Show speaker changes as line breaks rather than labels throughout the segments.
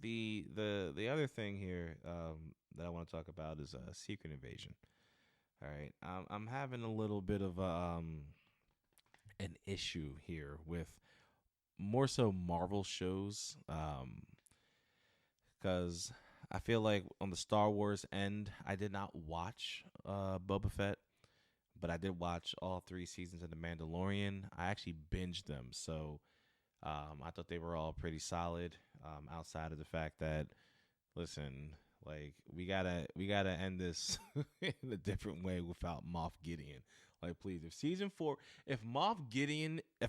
The other thing here that I want to talk about is Secret Invasion. All right, I'm having a little bit of an issue here with more so Marvel shows, because I feel like on the Star Wars end, I did not watch Boba Fett, but I did watch all three seasons of The Mandalorian. I actually binged them, so I thought they were all pretty solid. Outside of the fact that, listen, like we gotta end this in a different way without Moff Gideon. Like, please, if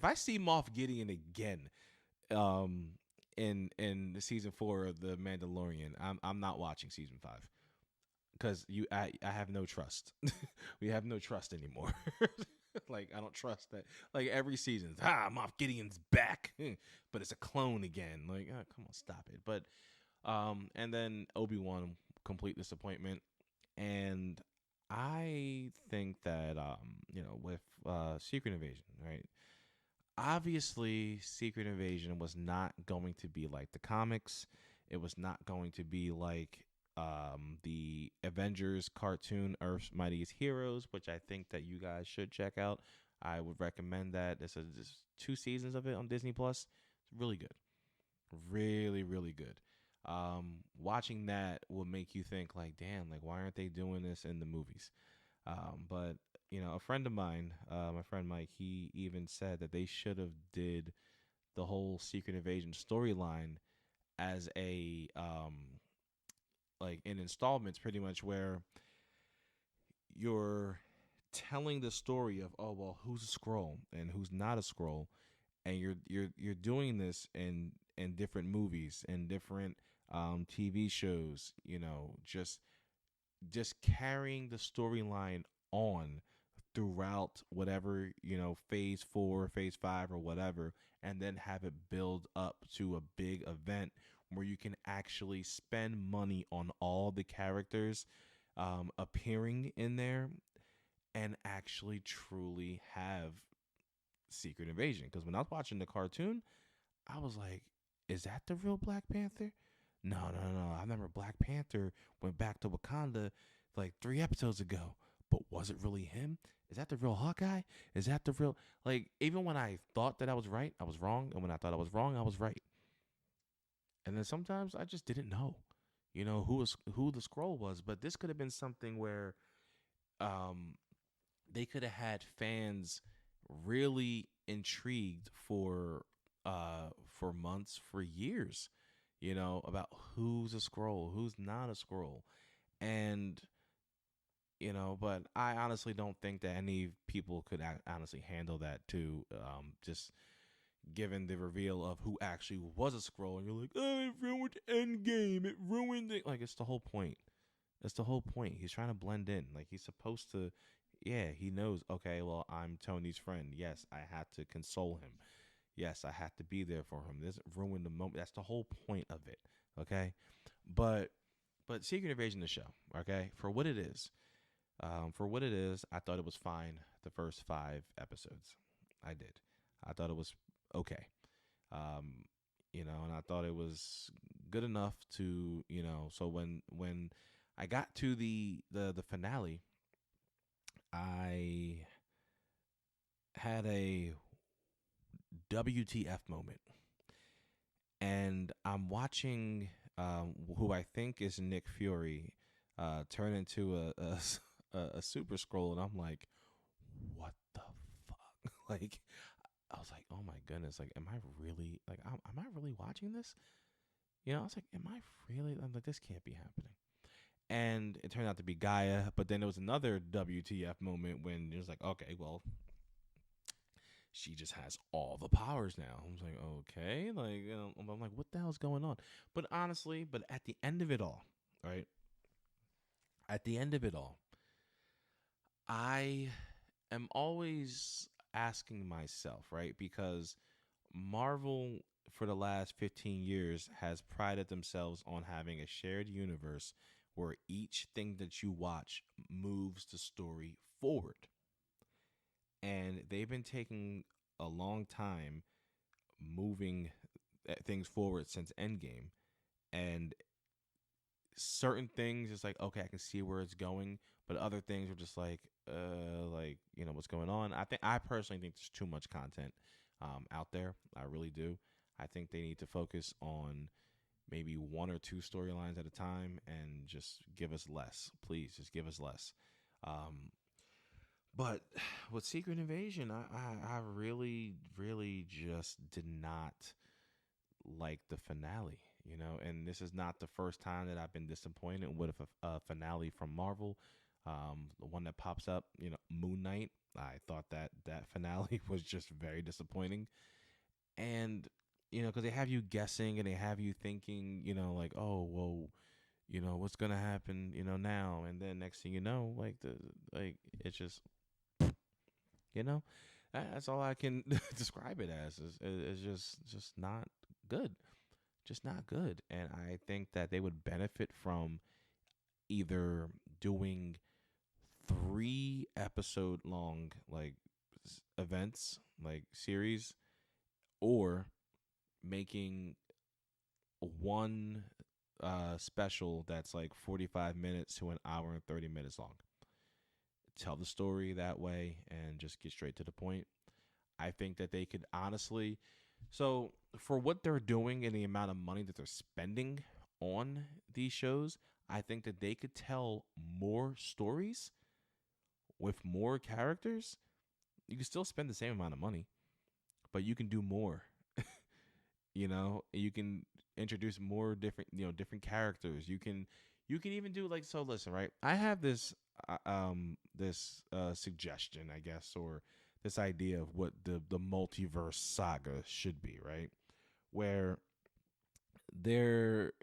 I see Moff Gideon again, um, in the season 4 of the Mandalorian, I'm not watching season 5 because I have no trust. We have no trust anymore. Like, I don't trust that. Like, every season, Moff Gideon's back, but it's a clone again. Like, come on, stop it. But and then Obi-Wan, complete disappointment. And I think that with Secret Invasion, right? Obviously, Secret Invasion was not going to be like the comics. It was not going to be like the Avengers cartoon Earth's Mightiest Heroes, which I think that you guys should check out. I would recommend that. There's 2 seasons of it on Disney Plus. It's really good, really, really good. Watching that will make you think like, damn, like why aren't they doing this in the movies? But a friend of mine, my friend Mike, he even said that they should have did the whole Secret Invasion storyline as a like in installments, pretty much where you're telling the story of, oh well, who's a scroll and who's not a scroll, and you're doing this in different movies and different TV shows, just carrying the storyline on throughout whatever, phase 4, phase 5, or whatever, and then have it build up to a big event where you can actually spend money on all the characters appearing in there and actually truly have Secret Invasion. Because when I was watching the cartoon, I was like, is that the real Black Panther? No, no, no. I remember Black Panther went back to Wakanda like 3 episodes ago. But was it really him? Is that the real Hawkeye? Is that the real, like, even when I thought that I was right, I was wrong. And when I thought I was wrong, I was right. And then sometimes I just didn't know, who the scroll was. But this could have been something where um they could have had fans really intrigued for months, for years, about who's a scroll, who's not a scroll. And but I honestly don't think that any people could honestly handle that too. Just given the reveal of who actually was a scroll, and you're like, oh, it ruined Endgame, it ruined it. Like, it's the whole point. That's the whole point. He's trying to blend in. Like, he's supposed to. Yeah, he knows. Okay, well, I'm Tony's friend. Yes, I had to console him. Yes, I had to be there for him. This ruined the moment. That's the whole point of it. Okay, but Secret Invasion, the show. Okay, for what it is, I thought it was fine. The first 5 episodes, I did. I thought it was okay. Um, and I thought it was good enough to, So when I got to the finale, I had a WTF moment, and I'm watching who I think is Nick Fury turn into a super scroll, and I'm like, what the fuck? Like, I was like, oh my goodness, like, am I really like, am I really watching this? I was like, am I really? I'm like, this can't be happening. And it turned out to be Gaia, but then there was another WTF moment when it was like, okay, well, she just has all the powers now. I was like, okay, like, I'm like, what the hell's going on? But honestly, but at the end of it all, right? At the end of it all, I am always asking myself, right? Because Marvel, for the last 15 years, has prided themselves on having a shared universe where each thing that you watch moves the story forward. And they've been taking a long time moving things forward since Endgame. And certain things, it's like, okay, I can see where it's going, but other things are just like, what's going on. I personally think there's too much content out there. I really do. I think they need to focus on maybe one or two storylines at a time and just give us less. Please, just give us less. Um, but with Secret Invasion, I really, really just did not like the finale, and this is not the first time that I've been disappointed with a finale from Marvel. The one that pops up, Moon Knight. I thought that finale was just very disappointing, and because they have you guessing and they have you thinking, like, oh well, what's gonna happen, now, and then next thing you know, like it's just, you know, that's all I can describe it as is just not good, just not good. And I think that they would benefit from either doing 3 episode long like events, like series, or making one special that's like 45 minutes to an hour and 30 minutes long. Tell the story that way and just get straight to the point. I think that they could honestly, so for what they're doing and the amount of money that they're spending on these shows, I think that they could tell more stories with more characters. You can still spend the same amount of money, but you can do more. You can introduce more different, different characters. You can even do, like, so listen, right? I have this suggestion, I guess, or this idea of what the multiverse saga should be, right? Where there